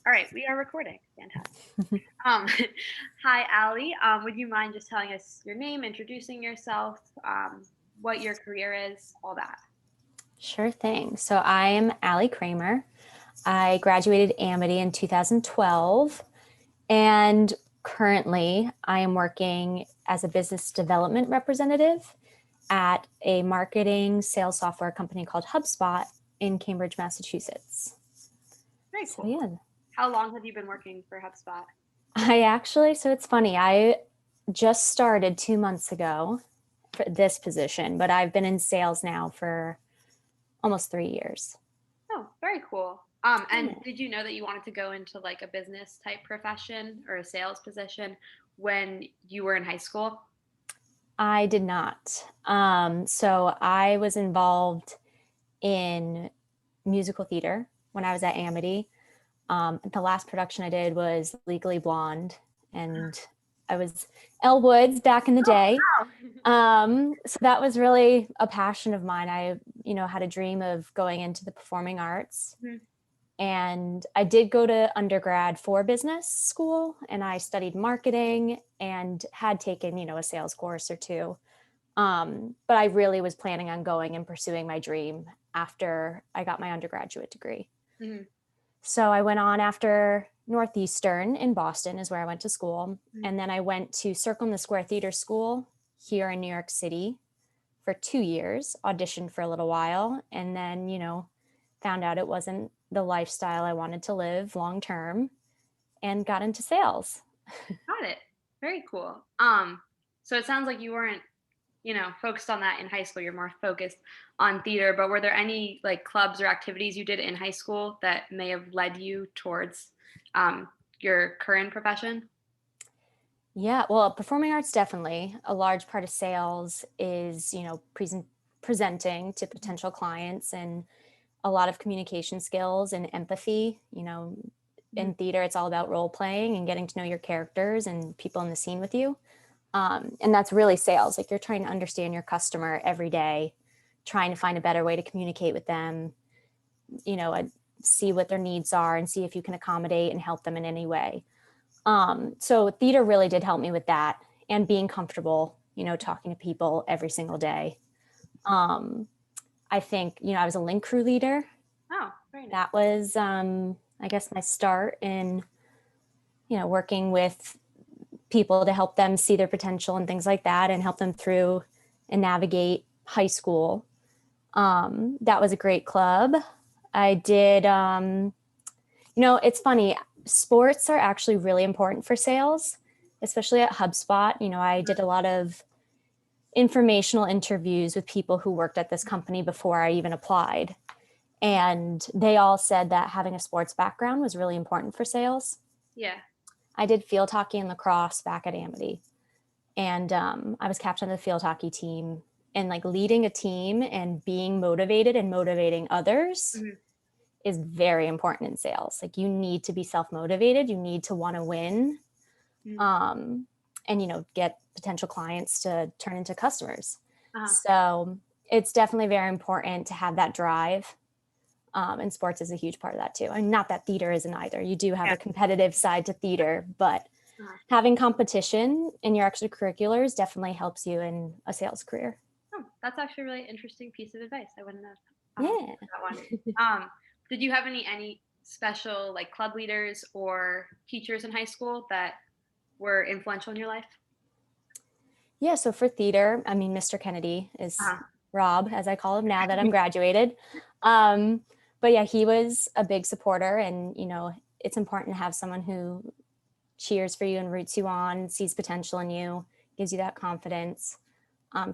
All right, we are recording. Fantastic. Um, hi, Allie. Would you mind just telling us your name, introducing yourself, what your career is, all that? Sure thing. So I am Alli Kramer. I graduated Amity in 2012, and currently I am working as a business development representative at a marketing sales software company called HubSpot in Cambridge, Massachusetts. Very So cool. yeah, How long have you been working for HubSpot? so it's funny. I just started 2 months ago for this position, but I've been in sales now for almost 3 years. Oh, very cool. And Yeah. did you know that you wanted to go into like a business type profession or a sales position when you were in high school? I did not. So I was involved in musical theater when I was at Amity. The last production I did was Legally Blonde, and I was Elle Woods back in the Oh, day. wow. So that was really a passion of mine. I had a dream of going into the performing arts. Mhm. And I did go to undergrad for business school, and I studied marketing and had taken, a sales course or two. But I really was planning on going and pursuing my dream after I got my undergraduate degree. Mhm. So I went on after Northeastern in Boston is where I went to school. Mhm. And then I went to Circle in the Square Theater School here in New York City for 2 years, auditioned for a little while, and then, found out it wasn't the lifestyle I wanted to live long term and got into sales. Got it. Very cool. So it sounds like you weren't focused on that in high school. You're more focused on theater. But were there any like clubs or activities you did in high school that may have led you towards um, your current profession? Yeah, well, performing arts definitely. A large part of sales is, presenting to potential clients and a lot of communication skills and empathy. Mhm. In theater, it's all about role playing and getting to know your characters and people in the scene with you. And that's really sales. Like you're trying to understand your customer every day, trying to find a better way to communicate with them, see what their needs are and see if you can accommodate and help them in any way. So theater really did help me with that and being comfortable, talking to people every single day. Um, I think, I was a link crew leader. Oh, very nice. That was, I guess, my start in, working with people to help them see their potential and things like that and help them through and navigate high school. That was a great club. I did, it's funny, sports are actually really important for sales, especially at HubSpot. I did a lot of informational interviews with people who worked at this company before I even applied. And they all said that having a sports background was really important for sales. Yeah. I did field hockey and lacrosse back at Amity, and I was captain of the field hockey team. And like leading a team and being motivated and motivating others Mhm. is very important in sales. Like you need to be self motivated, you need to want to win, Mhm. um, and get potential clients to turn into customers. Uh-huh. So it's definitely very important to have that drive. And sports is a huge part of that too. I mean, not that theater isn't either. You do have Yeah. a competitive side to theater, but Uh-huh. having competition in your extracurriculars definitely helps you in a sales career. Oh, that's actually a really interesting piece of advice. I wouldn't have Yeah. that one. Um, did you have any special like club leaders or teachers in high school that were influential in your life? Yeah. So for theater, I mean, Mr. Kennedy is Uh-huh. Rob, as I call him now that I'm graduated. Um, but yeah, he was a big supporter, and it's important to have someone who cheers for you and roots you on, sees potential in you, gives you that confidence.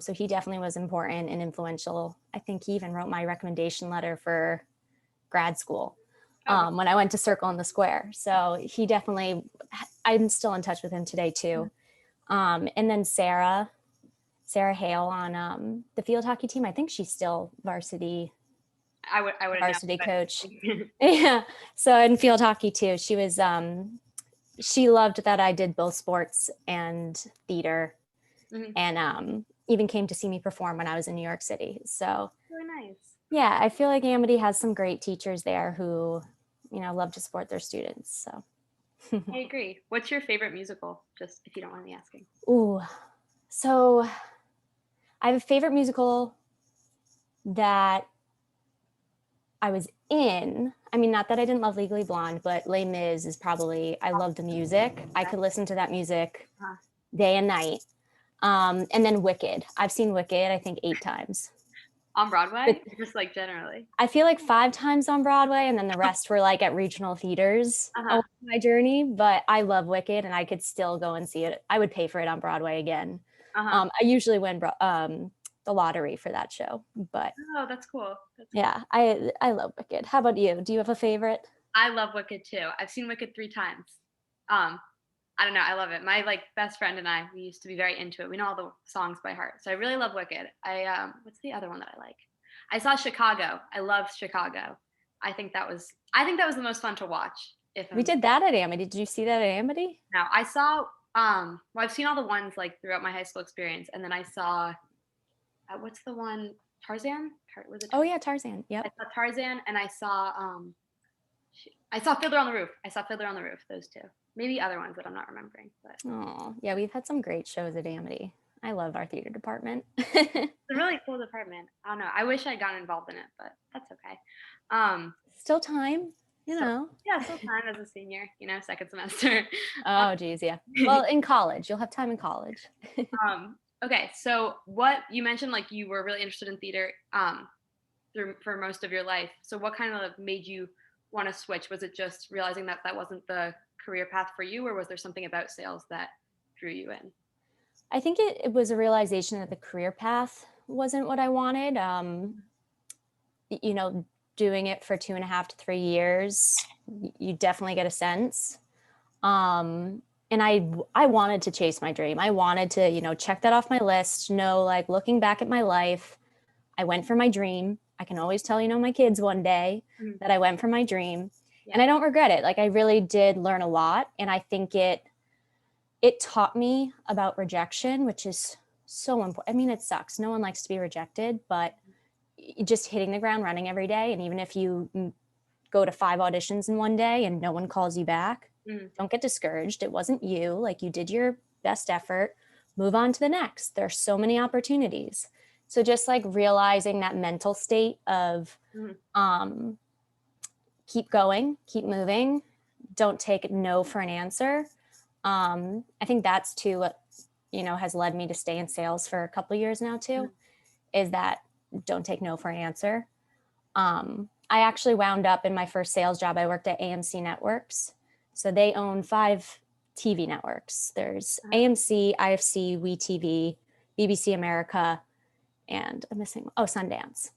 So he definitely was important and influential. I think he even wrote my recommendation letter for grad school Oh, when I went to Circle in the Square. So he definitely, I'm still in touch with him today too. And then Sarah Hale on the field hockey team. I think she's still I would have known, varsity but coach. Yeah. So in field hockey too, she loved that I did both sports and theater, Mhm. and even came to see me perform when I was in New York City. So Really nice. yeah, I feel like Amity has some great teachers there who love to support their students. So, I agree. What's your favorite musical? Just if you don't mind me asking. ooh, so I have a favorite musical that I was in. I mean, not that I didn't love Legally Blonde, but Les Mis is probably, I love the music. I could listen to that music Uh-huh. day and night. And then Wicked. I've seen Wicked, I think 8 times. On But Broadway? Just like generally. I feel like 5 times on Broadway, and then the rest were like at regional theaters Uh-huh. along my journey. But I love Wicked, and I could still go and see it. I would pay for it on Broadway again. Uh-huh. I usually win the lottery for that show, but Oh, that's cool. That's cool. yeah, I love Wicked. How about you? Do you have a favorite? I love Wicked too. I've seen Wicked 3 times. Um, I don't know, I love it. My, like, best friend and I, we used to be very into it. We know all the songs by heart. So I really love Wicked. What's the other one that I like? I saw Chicago. I loved Chicago. I think that was the most fun to watch. If We I'm did that at Amity. Did you see that at Amity? Now, I saw, well, I've seen all the ones, like, throughout my high school experience, and then I saw, what's the one? Tarzan? Was it Oh Tarzan? yeah, Tarzan. I Yep. saw Tarzan, and I saw Fiddler on the Roof. I saw Fiddler on the Roof, those 2. Maybe other ones that I'm not remembering, but Oh yeah, we've had some great shows at Amity. I love our theater department. it's a really cool department. I don't know. I wish I'd gotten involved in it, but that's okay. Um, Still time, you so know. yeah, still time as a senior, second semester. Oh geez, yeah. Well, in college, you'll have time in college. Okay, so what you mentioned, like, you were really interested in theater for most of your life. So what kind of made you want to switch? Was it just realizing that that wasn't the career path for you, or was there something about sales that drew you in? I think it was a realization that the career path wasn't what I wanted. You know, doing it for 2.5 to 3 years, you definitely get a sense. And I wanted to chase my dream. I wanted to, check that off my list. Know, like, looking back at my life, I went for my dream. I can always tell, my kids one day Mhm. that I went for my dream, and Yeah. I don't regret it. Like, I really did learn a lot, and I think it taught me about rejection, which is so important. I mean, it sucks. No one likes to be rejected, but just hitting the ground running every day, and even if you go to 5 auditions in one day and no one calls you back, Mhm. don't get discouraged. It wasn't you. Like, you did your best effort. Move on to the next. There's so many opportunities. So just like realizing that mental state of Mhm. um, keep going, keep moving, don't take no for an answer. I think that's too what has led me to stay in sales for a couple of years now too. Mhm. Is that don't take no for an answer. I actually wound up in my first sales job. I worked at AMC Networks. So they own 5 TV networks. There's AMC, IFC, WeTV, BBC America, and I'm missing, Sundance.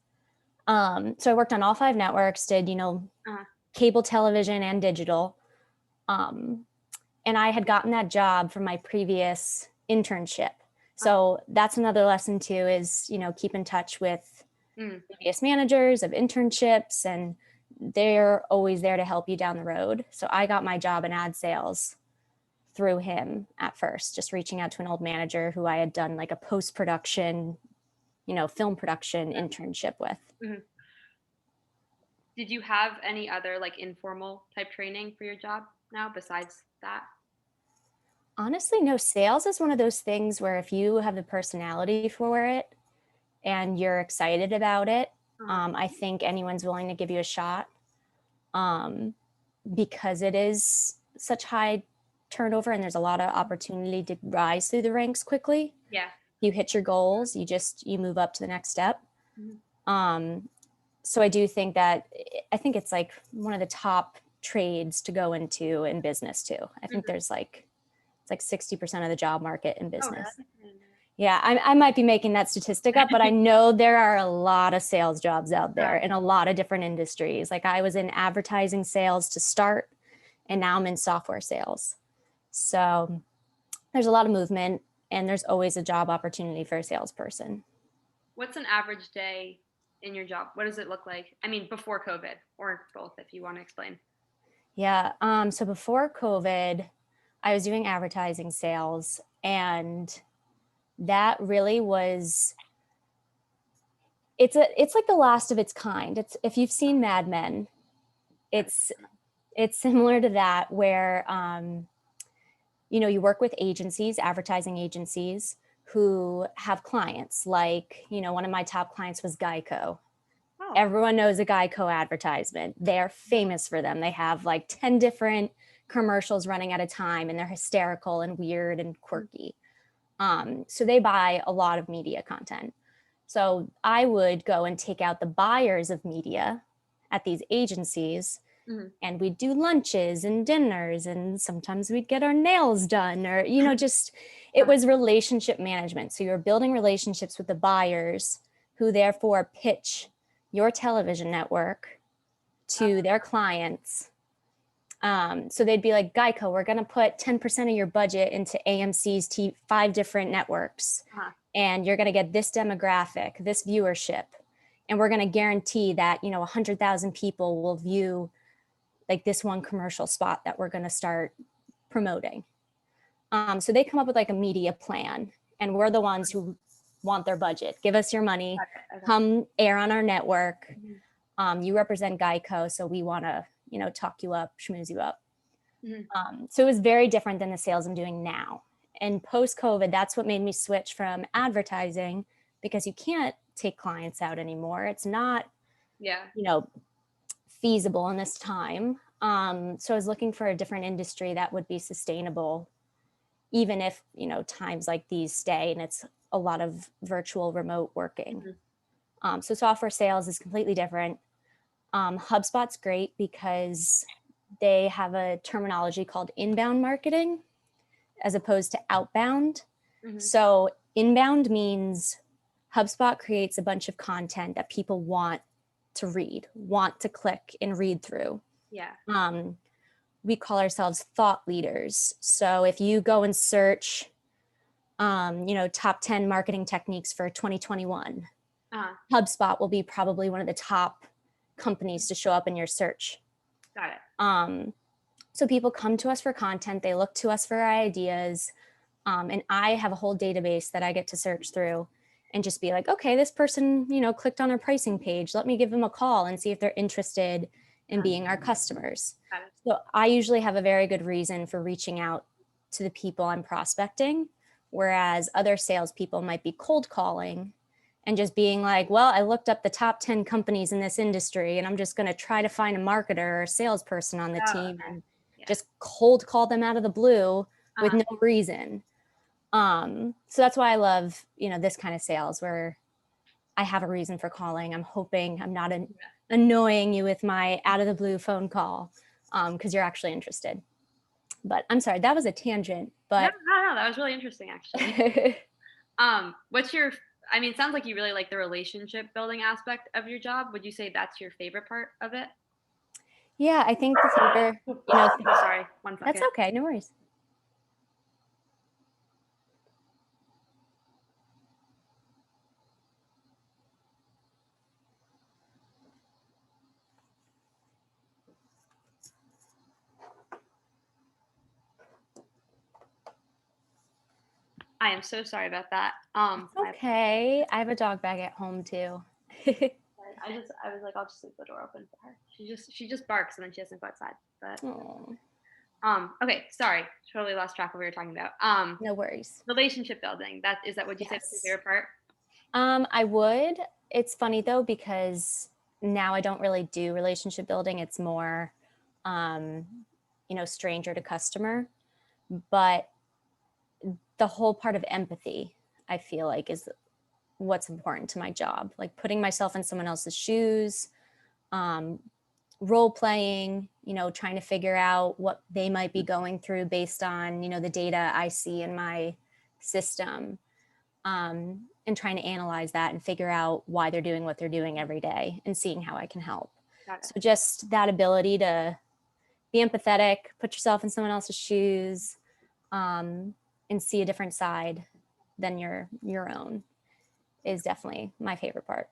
So I worked on all 5 networks, did, Uh-huh. cable television and digital. Um, and I had gotten that job from my previous internship. So that's another lesson too, is, keep in touch with Mhm. previous managers of internships, and they're always there to help you down the road. So I got my job in ad sales through him at first, just reaching out to an old manager who I had done like a post-production, film production internship with. Mhm. Did you have any other, like, informal type training for your job now besides that? Honestly, no, sales is one of those things where if you have the personality for it and you're excited about it, Uh-huh. I think anyone's willing to give you a shot, um, because it is such high turnover and there's a lot of opportunity to rise through the ranks quickly. Yeah. You hit your goals, you move up to the next step. Mhm. Um, so I think it's like one of the top trades to go into in business too. I think Mhm. it's like 60% of the job market in Oh, business. really? I didn't know Yeah, I might be making that statistic up, but I know there are a lot of sales jobs out there that. in a lot of different industries. Like, I was in advertising sales to start, and now I'm in software sales. So there's a lot of movement, and there's always a job opportunity for a salesperson. What's an average day in your job? What does it look like? I mean, before COVID or both, if you want to explain. Yeah. So before COVID, I was doing advertising sales, and that really was it's like the last of its kind. It's, if you've seen Mad Men, it's It's similar to that where, you work with agencies, advertising agencies who have clients. Like, one of my top clients was Geico. Oh, Everyone knows a Geico advertisement. They're famous for them. They have like 10 different commercials running at a time, and they're hysterical and weird and quirky. So they buy a lot of media content. So I would go and take out the buyers of media at these agencies, mm-hmm. and we'd do lunches and dinners, and sometimes we'd get our nails done, or just it was relationship management. So you're building relationships with the buyers, who therefore pitch your television network to their clients. So they'd be like, Geico, we're going to put 10% of your budget into AMC's 5 different networks, and you're going to get this demographic, this viewership, and we're going to guarantee that 100,000 people will view like this one commercial spot that we're going to start promoting. So they come up with like a media plan, and we're the ones who want their budget. Give us your money, come air on our network. You represent Geico, so we want to, talk you up, schmooze you up. So it was very different than the sales I'm doing now. And post-COVID, that's what made me switch from advertising, because you can't take clients out anymore. It's not, feasible in this time. So I was looking for a different industry that would be sustainable, even if, times like these stay and it's a lot of virtual remote working. So software sales is completely different. HubSpot's great because they have a terminology called inbound marketing as opposed to outbound. So inbound means HubSpot creates a bunch of content that people want to read, want to click and read through. We call ourselves thought leaders. So if you go and search, top 10 marketing techniques for 2021, HubSpot will be probably one of the top companies to show up in your search. Got it. So people come to us for content, they look to us for ideas, and I have a whole database that I get to search through and just be like, okay, this person, clicked on our pricing page. Let me give them a call and see if they're interested in being our customers. So I usually have a very good reason for reaching out to the people I'm prospecting, whereas other salespeople might be cold calling and just being like, well, I looked up the top 10 companies in this industry, and I'm just going to try to find a marketer or a salesperson on the team and just cold call them out of the blue with no reason. So that's why I love, this kind of sales where I have a reason for calling. I'm hoping I'm not annoying you with my out of the blue phone call, because you're actually interested. But I'm sorry, that was a tangent. But no, that was really interesting, actually. It sounds like you really like the relationship building aspect of your job. Would you say that's your favorite part of it? Yeah, I think Sorry, one second. That's okay, no worries. I am so sorry about that. Okay, I have a dog bag at home too. I was like, I'll just leave the door open for her. She just barks and then she doesn't go outside. But okay, sorry, totally lost track of what we were talking about. No worries. Relationship building. Is that what you said was your favorite part? I would. It's funny though, because now I don't really do relationship building. It's more, stranger to customer. But the whole part of empathy, I feel like, is what's important to my job. Like putting myself in someone else's shoes, role playing, trying to figure out what they might be going through based on, the data I see in my system, and trying to analyze that and figure out why they're doing what they're doing every day and seeing how I can help. So just that ability to be empathetic, put yourself in someone else's shoes, and see a different side than your own is definitely my favorite part.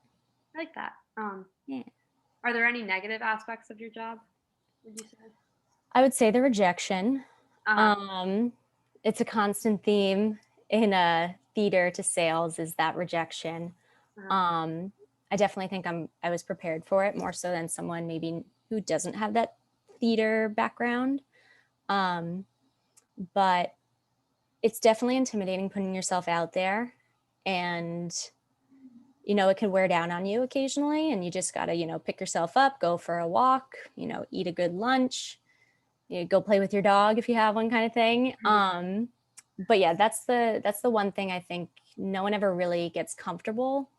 I like that. Yeah. Are there any negative aspects of your job, would you say? I would say the rejection. It's a constant theme in a theater to sales, is that rejection. I definitely think I was prepared for it more so than someone maybe who doesn't have that theater background. But it's definitely intimidating putting yourself out there, and it can wear down on you occasionally, and you just got to, pick yourself up, go for a walk, eat a good lunch, go play with your dog if you have one, kind of thing. But yeah, that's the one thing I think no one ever really gets comfortable,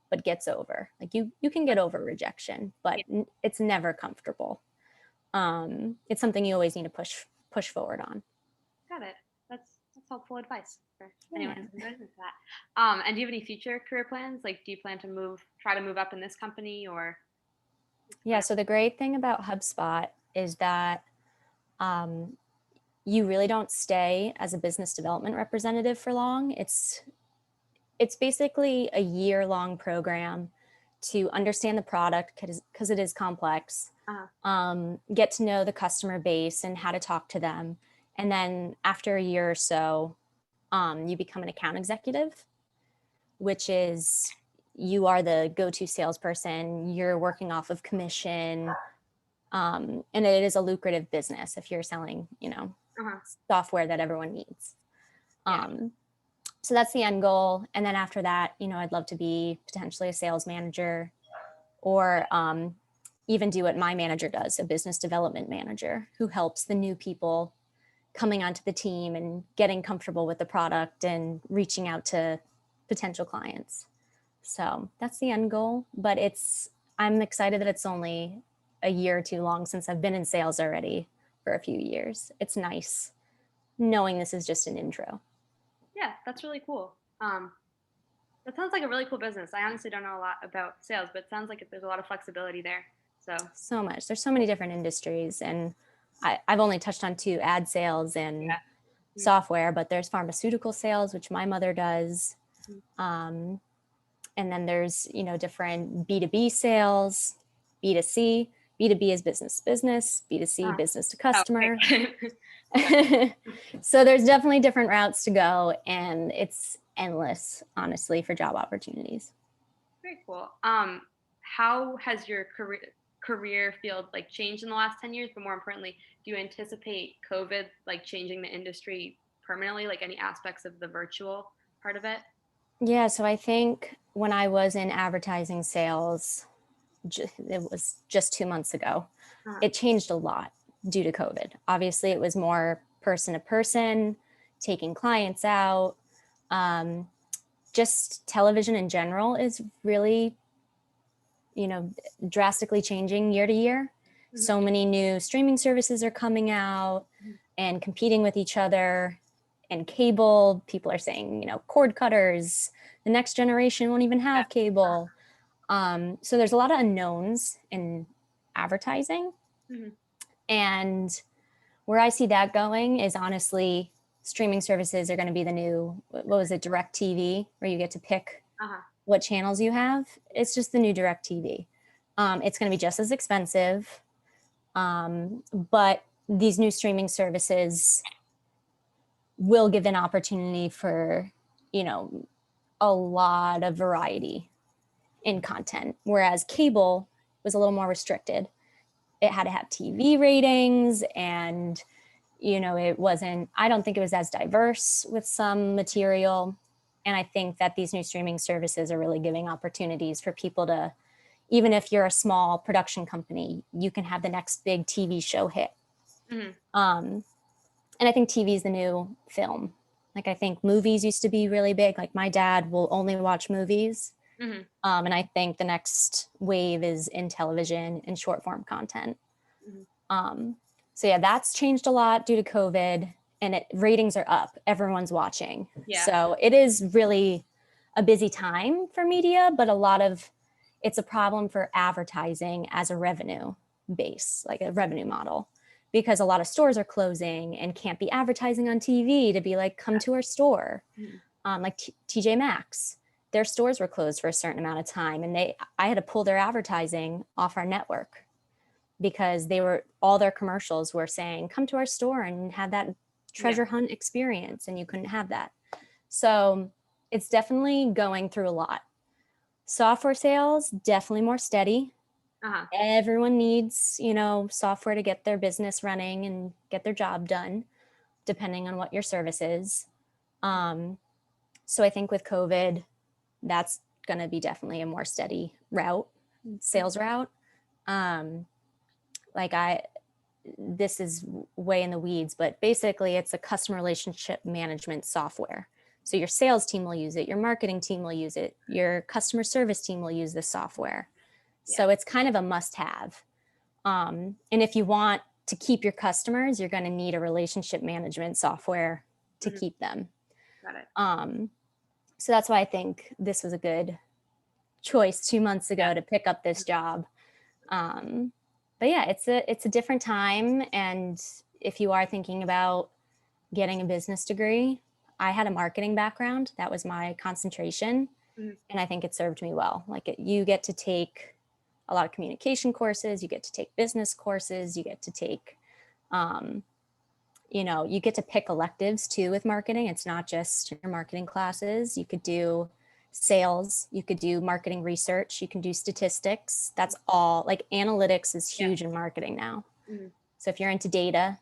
but gets over. Like you can get over rejection, but Yeah. it's never comfortable. It's something you always need to push forward on. Got it. That's helpful advice for anyone Yeah. who's going into that. And do you have any future career plans? Like, do you plan to try to move up in this company, or what's the Yeah. plan? So the great thing about HubSpot is that um, you really don't stay as a business development representative for long. It's basically a year-long program to understand the product, because it is complex, Uh-huh. get to know the customer base and how to talk to them. And then after a year or so, you become an account executive, which is you are the go-to salesperson. You're working off of commission. And it is a lucrative business if you're selling, Uh-huh. software that everyone needs. Yeah. Um, so that's the end goal. And then after that, I'd love to be potentially a sales manager, or even do what my manager does, a business development manager who helps the new people coming onto the team and getting comfortable with the product and reaching out to potential clients. So that's the end goal. But I'm excited that it's only a year or two long since I've been in sales already for a few years. It's nice knowing this is just an intro. Yeah, that's really cool. That sounds like a really cool business. I honestly don't know a lot about sales, but it sounds like there's a lot of flexibility there. So So much. There's so many different industries, and I've only touched on two: ad sales and yeah. Mhm. software, but there's pharmaceutical sales, which my mother does. Mhm. Um, and then there's, different B2B sales, B2C. B2B is business to business, B2C Uh-huh. business to Oh, customer. okay. Yeah. So there's definitely different routes to go, and it's endless, honestly, for job opportunities. Very cool. How has your career field like changed in the last 10 years? But more importantly, do you anticipate COVID like changing the industry permanently, like any aspects of the virtual part of it? Yeah, so I think when I was in advertising sales, it was just 2 months ago, Uh, it changed a lot due to COVID. Obviously, it was more person to person, taking clients out. Um, just television in general is really, drastically changing year to year. mhm, So many new streaming services are coming out mhm. and competing with each other. And cable, people are saying, cord cutters, the next generation won't even Yeah. have cable. So there's a lot of unknowns in advertising. Mhm. And where I see that going is, honestly, streaming services are going to be the new, what was it, Direct TV, where you get to pick Uh-huh. what channels you have. It's just the new Direct TV. It's going to be just as expensive, but these new streaming services will give an opportunity for, you know, a lot of variety in content, whereas cable was a little more restricted. It had to have TV ratings, and it wasn't, I don't think it was as diverse with some material. And I think that these new streaming services are really giving opportunities for people to, even if you're a small production company, you can have the next big TV show hit. Mhm. Um, and I think TV is the new film. Like, I think movies used to be really big. Like, my dad will only watch movies. Mhm. And I think the next wave is in television and short form content. Mhm. Um, so yeah, that's changed a lot due to COVID, and ratings are up. Everyone's watching. Yeah. So it is really a busy time for media, but it's a problem for advertising as a revenue base, like a revenue model, because a lot of stores are closing and can't be advertising on TV to be like, come to our store. Mhm. Like TJ Maxx, their stores were closed for a certain amount of time, and I had to pull their advertising off our network because all their commercials were saying, come to our store and have that Yeah. treasure hunt experience, and you couldn't have that. So it's definitely going through a lot. Software sales, definitely more steady. Uh-huh. Everyone needs, software to get their business running and get their job done, depending on what your service is. Um, so I think with COVID, that's going to be definitely a more steady route, Mhm. sales route. Um, like I, this is way in the weeds, but basically it's a customer relationship management software. So your sales team will use it, your marketing team will use it, your customer service team will use this software. Yeah. So it's kind of a must have. And if you want to keep your customers, you're going to need a relationship management software to Mhm. keep them. Got it. Um, so that's why I think this was a good choice 2 months Yeah. ago to pick up this job. Um, but yeah, it's a different time, and if you are thinking about getting a business degree, I had a marketing background. That was my concentration, Mhm. and I think it served me well. You get to take a lot of communication courses, you get to take business courses, you get to take um, you get to pick electives too with marketing. It's not just your marketing classes. You could do sales, you could do marketing research, you can do statistics. That's all. Like analytics is Yeah. huge in marketing now. Mhm. So if you're into data,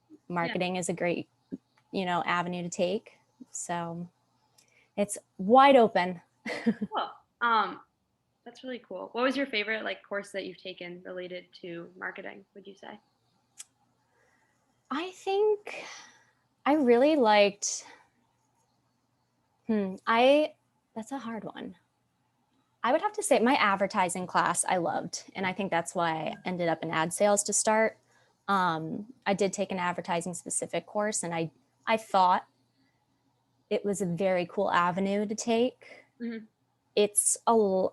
Yeah. marketing is a great, avenue to take. So it's wide open. Cool. Um, that's really cool. What was your favorite like course that you've taken related to marketing, would you say? I think I really liked, I, that's a hard one. I would have to say my advertising class I loved, and I think that's why I ended up in ad sales to start. I did take an advertising specific course, and I thought it was a very cool avenue to take. Mhm. It's a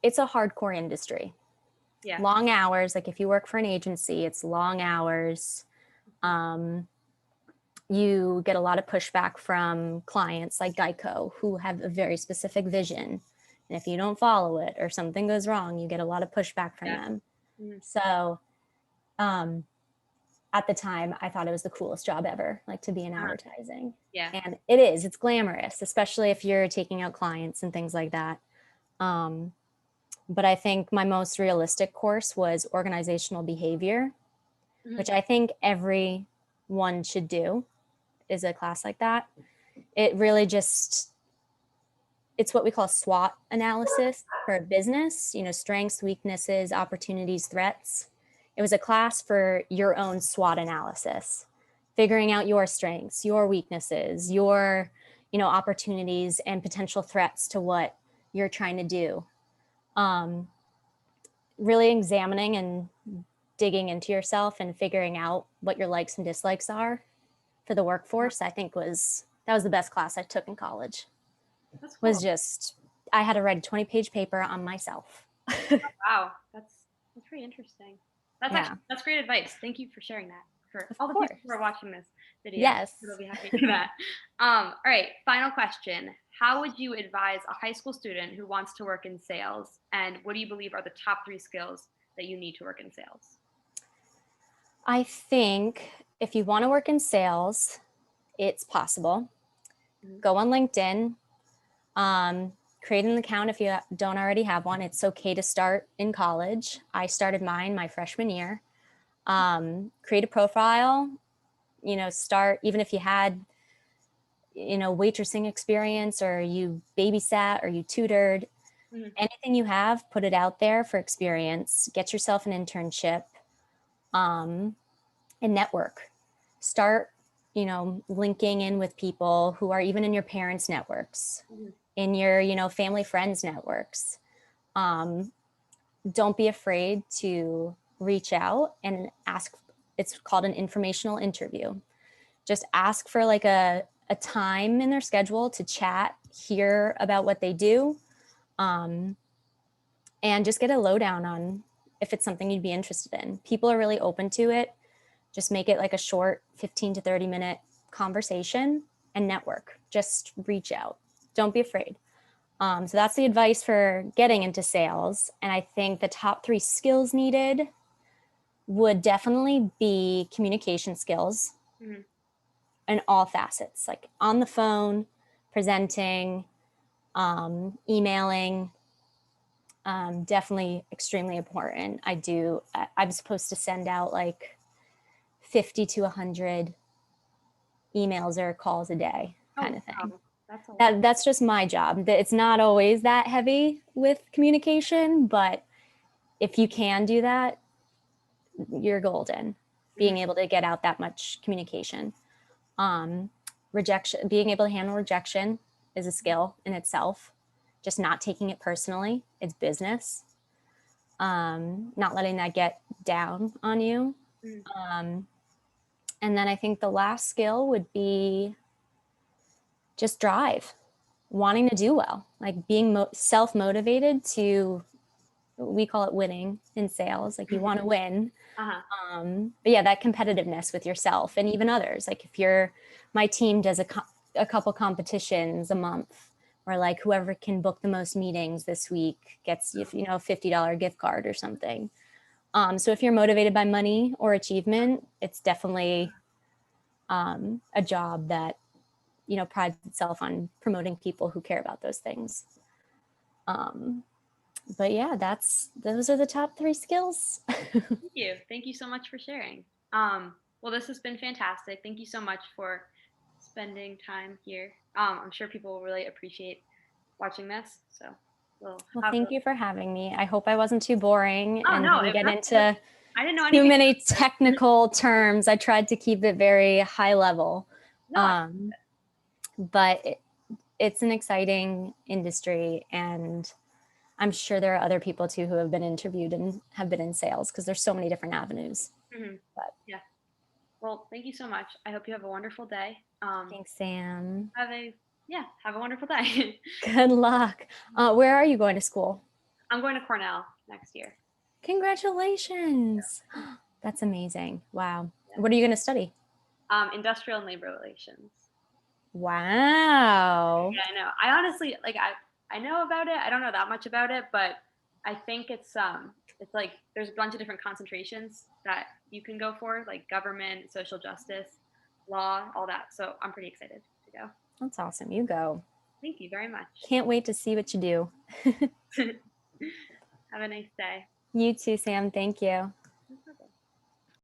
it's a hardcore industry, Yeah. long hours. Like if you work for an agency, it's long hours. Mhm. Um, you get a lot of pushback from clients like Geico who have a very specific vision. And if you don't follow it or something goes wrong, you get a lot of pushback from Yeah. them. Mhm. So um, at the time, I thought it was the coolest job ever, like to be in Uh-huh. advertising. Yeah. And it is, it's glamorous, especially if you're taking out clients and things like that. Um, but I think my most realistic course was organizational behavior, Mhm. which I think everyone should do, is a class like that. It really just, it's what we call SWOT analysis for a business, strengths, weaknesses, opportunities, threats. It was a class for your own SWOT analysis, figuring out your strengths, your weaknesses, your, opportunities and potential threats to what you're trying to do. Um, really examining and digging into yourself and figuring out what your likes and dislikes are for the Uh-huh. workforce, I think that was the best class I took in college. That's Was cool. just, I had to write a 20-page paper on myself. Wow. That's pretty interesting. Yeah, That's great advice. Thank you for sharing that. For of all the people who course. are watching this video, they'll Yes. be happy to hear that. All right, final question. How would you advise a high school student who wants to work in sales? And what do you believe are the top 3 skills that you need to work in sales? I think if you want to work in sales, it's possible. Mhm. Go on LinkedIn, um, create an account if you don't already have one. It's okay to start in college. I started mine my freshman year. Create a profile, start, even if you had, waitressing experience or you babysat or you tutored, Mhm. anything you have, put it out there for experience. Get yourself an internship, um, and network. Start, linking in with people who are even in your parents' networks, Mhm. in your, family friends networks. Um, don't be afraid to reach out and ask. It's called an informational interview. Just ask for like a time in their schedule to chat, hear about what they do, um, and just get a lowdown on if it's something you'd be interested in. People are really open to it. Just make it like a short 15 to 30-minute conversation and network. Just reach out. Don't be afraid. So that's the advice for getting into sales. And I think the top 3 skills needed would definitely be communication skills Mhm. in all facets, like on the phone, presenting, emailing, Definitely extremely important. I'm supposed to send out like 50 to 100 emails or calls a day kind Oh, of thing. wow. That's a lot. That's just my job. It's not always that heavy with communication, but if you can do that, you're golden. Mhm. Being able to get out that much communication. Um, Rejection, being able to handle rejection is a skill in itself. Just not taking it personally. It's business. Not letting that get down on you. Mhm. Um, and then I think the last skill would be just drive, wanting to do well, like being self-motivated to, we call it winning in sales, like you want to win. Uh-huh. But yeah, that competitiveness with yourself and even others. Like if my team does a couple competitions a month, or like whoever can book the most meetings this week gets, a $50 gift card or something. So if you're motivated by money or achievement, it's definitely a job that prides itself on promoting people who care about those things. But yeah, those are the top 3 skills. Thank you. Thank you so much for sharing. Well, this has been fantastic. Thank you so much for spending time here. I'm sure people will really appreciate watching this. So we'll Well, have thank you for having me. I hope I wasn't too boring oh and no, didn't if get that's good. into I didn't know too anything many about this. technical terms. I tried to keep it very high level. No, Um, but it's an exciting industry, and I'm sure there are other people too who have been interviewed and have been in sales because there's so many different avenues. mhm. But Yeah. Well, thank you so much. I hope you have a wonderful day. thanks, Sam. Have a yeah, have a wonderful day. Good luck. Where are you going to school? I'm going to Cornell next year. Congratulations. That's amazing. Wow. Yeah. What are you going to study? Industrial and labor relations. Wow. Yeah, I know. I honestly like I know about it. I don't know that much about it, but I think it's like there's a bunch of different concentrations that you can go for, like government, social justice, law, all that. So I'm pretty excited to go. That's awesome. You go. Thank you very much. Can't wait to see what you do. Have a nice day. You too, Sam. Thank you.